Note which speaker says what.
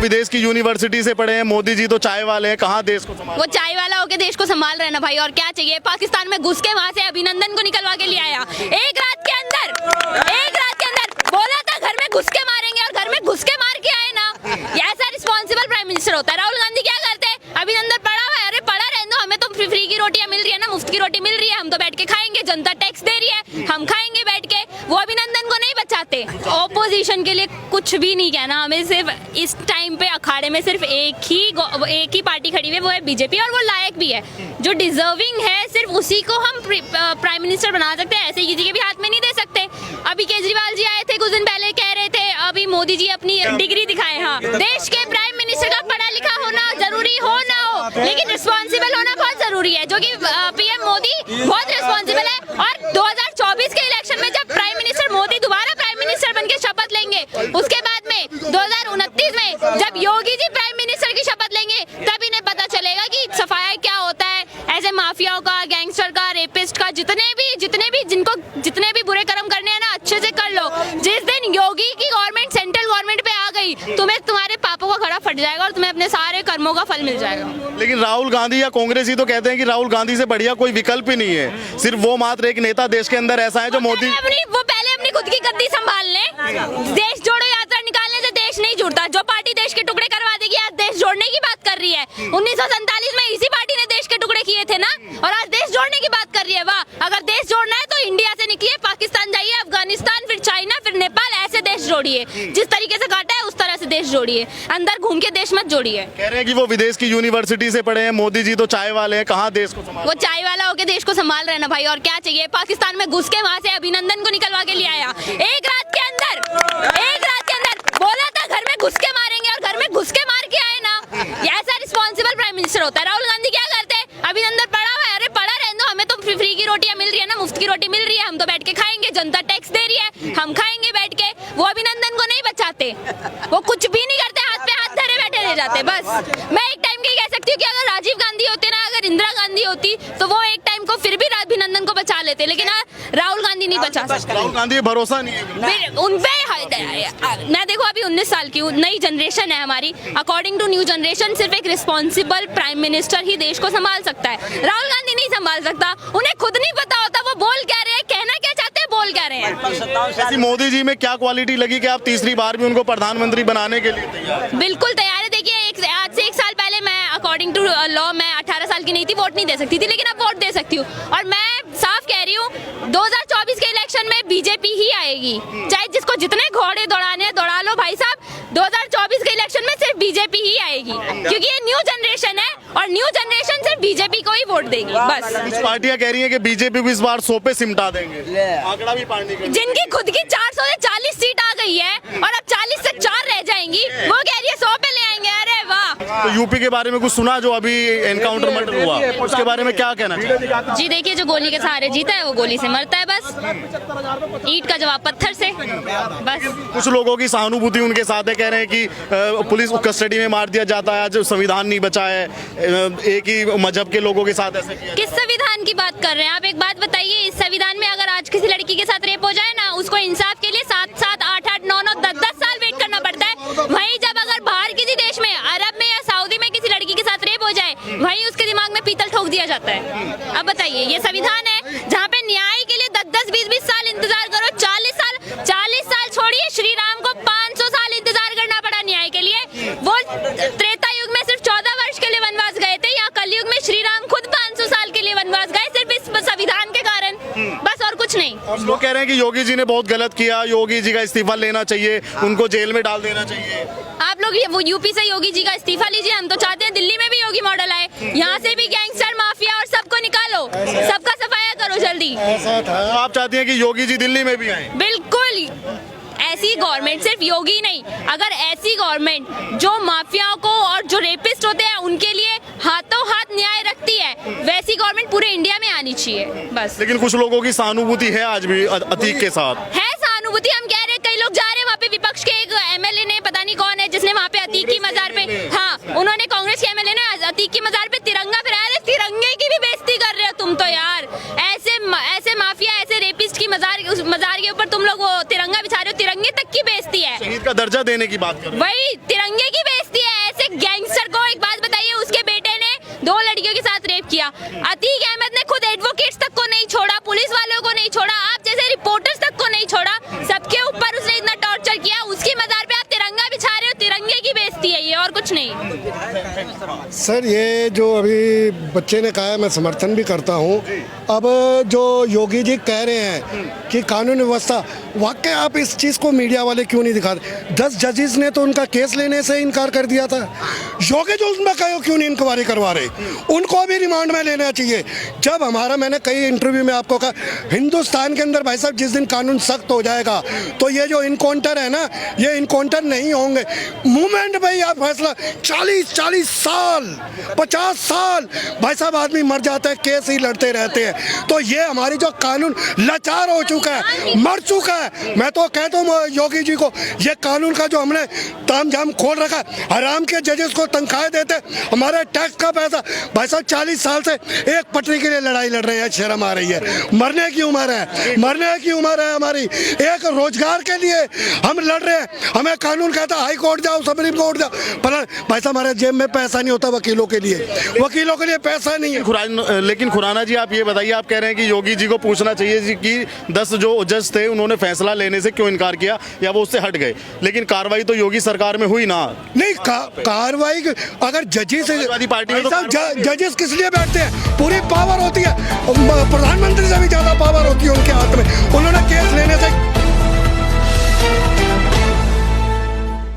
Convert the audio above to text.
Speaker 1: विदेश की यूनिवर्सिटी से पढ़े हैं, मोदी जी तो चाय वाले हैं, कहाँ देश को संभाल।
Speaker 2: वो चाय वाला होके देश को संभाल रहे हैं ना भाई, और क्या चाहिए। पाकिस्तान में घुस के वहां से अभिनंदन को निकलवा के ले आया एक रात के अंदर बोला था घर में घुस के मारेंगे, और घर में घुस के मार के आए ना। ऐसा रिस्पॉन्सिबल प्राइम मिनिस्टर होता है। राहुल गांधी क्या करते हैं, अभिनंदन पड़ा हुआ है, अरे पड़ा रहने दो, हमें तो फ्री की रोटियां मिल रही है ना, मुफ्त की रोटी मिल रही है, हम तो बैठ के खाएंगे, जनता टैक्स दे रही है, हम खाएंगे बैठ के। वो अभिनंदन को नहीं बचाते। ऑपोजिशन के लिए कुछ भी नहीं कहना हमें, सिर्फ इस टाइम पे अखाड़े में सिर्फ एक ही पार्टी खड़ी हुई है, वो है बीजेपी, और वो लायक भी है, जो डिजर्विंग है, सिर्फ उसी को हम प्राइम मिनिस्टर बना सकते हैं, ऐसे किसी के भी हाथ में नहीं दे सकते। अभी केजरीवाल जी आए थे कुछ दिन पहले, कह रहे थे अभी मोदी जी अपनी डिग्री दिखाए। हाँ, देश के प्राइम मिनिस्टर का पढ़ा लिखा होना जरूरी हो ना हो, लेकिन रिस्पॉन्सिबल होना बहुत जरूरी है, जो कि पीएम मोदी बहुत रिस्पॉन्सिबल है। और 2024 के इलेक्शन में जब प्राइम मिनिस्टर मोदी दोबारा प्राइम मिनिस्टर बनके शपथ लेंगे, उसके बाद में 2029 में जब योगी जी प्राइम मिनिस्टर की शपथ लेंगे, तब इन्हें पता चलेगा कि सफाया क्या होता है। ऐसे माफियाओं का, गैंगस्टर का, रेपिस्ट का, जितने भी बुरे कर्म करने हैं ना, अच्छे से कर लो। जिस दिन योगी की गवर्नमेंट सेंट्रल गवर्नमेंट पे आ गई, तुम्हें तुम्हारे पापों का घड़ा फट जाएगा और तुम्हें अपने सारे कर्मों का फल मिल जाएगा।
Speaker 1: लेकिन राहुल गांधी या कांग्रेस ही तो कहते हैं कि राहुल गांधी से बढ़िया कोई विकल्प ही नहीं है, सिर्फ वो मात्र एक नेता देश के अंदर ऐसा है जो मोदी।
Speaker 2: वो पहले अपनी खुद की गद्दी संभाल लें। देश जोड़ो यात्रा निकालने से देश नहीं जुड़ता। जो पार्टी देश के टुकड़े करवा देगी, आज देश जोड़ने की बात कर रही है। 1947 में इसी पार्टी ने देश के टुकड़े किए थे ना, और आज देश जोड़ने की बात कर रही है। वाह, अगर देश जोड़ना है तो इंडिया से निकलिए, पाकिस्तान जाइए, अफगानिस्तान, फिर चाइना, फिर नेपाल, ऐसे देश जोड़िए। जिस तरीके से काटा है उस तरह से देश जोड़िए, अंदर घूम के देश मत जोड़िए।
Speaker 1: कह रहे हैं कि वो विदेश की यूनिवर्सिटी से पढ़े हैं, मोदी जी तो चाय वाले हैं, कहाँ देश को संभाल।
Speaker 2: वो चाय वाला होके देश को संभाल रहे हैं ना भाई, और क्या चाहिए। पाकिस्तान में घुस के वहां से अभिनंदन को निकलवा के ले आया एक रात के अंदर बोला था घर में घुस के मारेंगे, और घर में घुस के मार के आए ना। ऐसा रिस्पॉन्सिबल प्राइम मिनिस्टर होता है। राहुल गांधी क्या करते हैं, अभिनंदन पड़ा हुआ है, अरे पड़ा रहने दो, हमें तो फ्री की रोटियां मिल रही है ना, मुफ्त की रोटी मिल रही है, हम तो बैठ के खाएंगे, जनता टैक्स दे रही है, हम खाएंगे बैठ के। वो अभिनंदन को नहीं बचाते, वो कुछ भी नहीं करते, हाथ पे हाथ धरे बैठे रह जाते। बस मैं एक टाइम की कह सकती हूँ कि अगर राजीव गांधी होते ना, अगर इंदिरा गांधी होती, तो वो एक टाइम को फिर भी अभिनंदन को बचा लेते, लेकिन राहुल गांधी नहीं बचा सकते।
Speaker 1: राहुल गांधी भरोसा नहीं है
Speaker 2: उन पे। मैं देखो अभी 19 साल की हूँ, नई जनरेशन है हमारी। अकॉर्डिंग टू न्यू जनरेशन, सिर्फ एक रिस्पॉन्सिबल प्राइम मिनिस्टर ही देश को संभाल सकता है। राहुल गांधी नहीं संभाल सकता, उन्हें खुद नहीं पता होता वो बोल क्या रहे हैं, कहना क्या चाहते हैं, बोल क्या रहे हैं।
Speaker 1: ऐसी मोदी जी में क्या क्वालिटी लगी कि आप तीसरी बार भी उनको प्रधानमंत्री बनाने के लिए तैयार?
Speaker 2: बिल्कुल तैयार है। देखिए, आज से 1 साल पहले मैं अकॉर्डिंग टू लॉ मैं 18 साल की नहीं थी, वोट नहीं दे सकती थी, लेकिन अब वोट दे सकती हूँ। और मैं साफ कह रही हूँ, 2024 के इलेक्शन में बीजेपी ही आएगी। चाहे जिसको जितने घोड़े दौड़ाने हैं दौड़ा लो भाई साहब, 2024 के इलेक्शन में सिर्फ बीजेपी ही आएगी, क्योंकि ये न्यू जनरेशन है, और न्यू जनरेशन सिर्फ बीजेपी को ही वोट देगी। बस
Speaker 1: कुछ पार्टियां कह रही हैं कि बीजेपी को इस बार 100 पे सिमटा देंगे, आंकड़ा भी पार नहीं करेंगे।
Speaker 2: जिनकी खुद की 400 से 40 सीट आ गई है, और अब 40 से 4 रह जाएंगी, वो कह रही है 100 पे ले आएंगे। अरे वाह।
Speaker 1: तो यूपी के बारे में कुछ सुना, जो अभी एनकाउंटर मर्डर हुआ, उसके बारे में क्या कहना चाहिए?
Speaker 2: जी देखिए, जो गोली के सहारे जीता है वो गोली से मरता है, बस ईंट का जवाब पत्थर से। बस
Speaker 1: कुछ लोगों की सहानुभूति उनके साथ है, कह रहे हैं कि पुलिस को कस्टडी में मार दिया जाता है, आज संविधान नहीं बचा है, एक ही मजहब के लोगों के साथ ऐसे किया।
Speaker 2: किस संविधान की बात कर रहे हैं आप? एक बात बताइए, इस संविधान में अगर आज किसी लड़की के साथ रेप हो जाए ना, उसको इंसाफ के लिए 7-7, 8-8, 9-9, 10-10 साल वेट करना पड़ता है। वहीं जब अगर बाहर किसी देश में, अरब में या सऊदी में किसी लड़की के साथ रेप हो जाए, वहीं उसके दिमाग में पीतल ठोक दिया जाता है। अब बताइए, ये संविधान है जहाँ पे न्याय के लिए 10-10, 20-20 साल इंतजार करो। 40 साल छोड़िए, श्री राम को 500 साल इंतजार करना पड़ा न्याय के लिए। वो त्रेता युग में सिर्फ 14 वर्ष के लिए वनवास गए थे, या कलयुग में श्री राम खुद 500 साल के लिए वनवास गए, सिर्फ इस संविधान के कारण, बस और कुछ नहीं।
Speaker 1: लोग कह रहे हैं कि योगी जी ने बहुत गलत किया, योगी जी का इस्तीफा लेना चाहिए, उनको जेल में डाल देना चाहिए।
Speaker 2: आप लोग वो यूपी से योगी जी का इस्तीफा लीजिए, हम तो चाहते हैं दिल्ली में भी योगी मॉडल आए, यहाँ से भी गैंगस्टर, माफिया और सबको निकालो, सबका सफाया करो जल्दी।
Speaker 1: तो आप चाहती हैं कि योगी जी दिल्ली में भी आए?
Speaker 2: बिल्कुल, ऐसी गवर्नमेंट, सिर्फ योगी नहीं, अगर ऐसी गवर्नमेंट जो माफियाओं को और जो रेपिस्ट होते हैं उनके लिए हाथों हाथ न्याय रखती है, वैसी गवर्नमेंट पूरे इंडिया में आनी चाहिए। बस।
Speaker 1: लेकिन कुछ लोगों की सहानुभूति है आज भी अतीक के साथ
Speaker 2: है सहानुभूति, हम कह रहे हैं, कई लोग जा रहे हैं वहाँ पे। विपक्ष के एक एमएलए ने, पता नहीं कौन है, जिसने वहाँ पे अतीक की मजार पे, हाँ, उन्होंने, कांग्रेस के एमएलए ने अतीक की मजार पे तिरंगा फहराया। तिरंगे की भी बेइज्जती कर रहे हो तुम तो यार। ऐसे माफिया, ऐसे रेपिस्ट की मजार के ऊपर तुम लोग वो तिरंगा बिछा रहे हो, तिरंगे तक की बेइज्जती है।
Speaker 1: शहीद का दर्जा देने की बात कर रहे हैं।
Speaker 2: वही तिरंगे की बेइज्जती है। किया। अतीक अहमद ने खुद एडवोकेट्स तक को नहीं छोड़ा, पुलिस वालों को नहीं छोड़ा, आप जैसे रिपोर्टर्स तक को नहीं छोड़ा, सबके ऊपर उसने इतना टॉर्चर किया। उसकी मजार पे आप तिरंगा बिछा रहे हो, तिरंगे की बेइज्जती है ये, और कुछ नहीं।
Speaker 3: सर ये जो अभी बच्चे ने कहा है मैं समर्थन भी करता हूँ। अब जो योगी जी कह रहे हैं कि कानून व्यवस्था, वाकई आप इस चीज़ को मीडिया वाले क्यों नहीं दिखाते? 10 जजेस ने तो उनका केस लेने से इनकार कर दिया था। योगी जो उसमें कहो क्यों नहीं इंक्वायरी करवा रहे? उनको भी रिमांड में लेना चाहिए। जब हमारा, मैंने कई इंटरव्यू में आपको कहा, हिंदुस्तान के अंदर भाई साहब जिस दिन कानून सख्त हो जाएगा तो ये जो इनकाउंटर है ना, ये इनकाउंटर नहीं होंगे। मूवमेंट में यह फैसला 40 साल 50 साल भाई साहब आदमी मर जाता है, केस ही लड़ते रहते हैं। तो ये हमारी जो कानून लाचार हो चुका है, मर चुका है। मैं तो कहता हूँ योगी जी को, ये कानून का जो हमने ताम झाम खोल रखा है, हराम के जजेस को तनख्वाहें देते, हमारे टैक्स का पैसा, भाई साहब 40 साल से एक पटरी के लिए लड़ाई लड़ रहे हैं, शर्म आ रही है। मरने की उम्र है, मरने की उम्र है हमारी। एक रोजगार के लिए हम लड़ रहे हैं, हमें कानून कहता हाई कोर्ट जाओ, सुप्रीम कोर्ट जाओ, पर भाई साहब हमारे जेब में पैसा नहीं होता वकीलों के लिए पैसा नहीं है।
Speaker 1: लेकिन खुराना जी आप ये बताइए, आप कह रहे हैं कि योगी जी को पूछना चाहिए जी कि 10 जो जज थे उन्होंने फैसला लेने से क्यों इनकार किया या वो उससे हट गए, लेकिन कार्रवाई तो योगी सरकार में हुई ना।
Speaker 3: नहीं कार्रवाई अगर जजेस,
Speaker 1: समाजवादी पार्टी में तो
Speaker 3: जजेस किस लिए बैठते हैं? पूरी पावर होती है, प्रधानमंत्री से भी ज्यादा पावर होती है उनके हाथ में। उन्होंने केस लेने से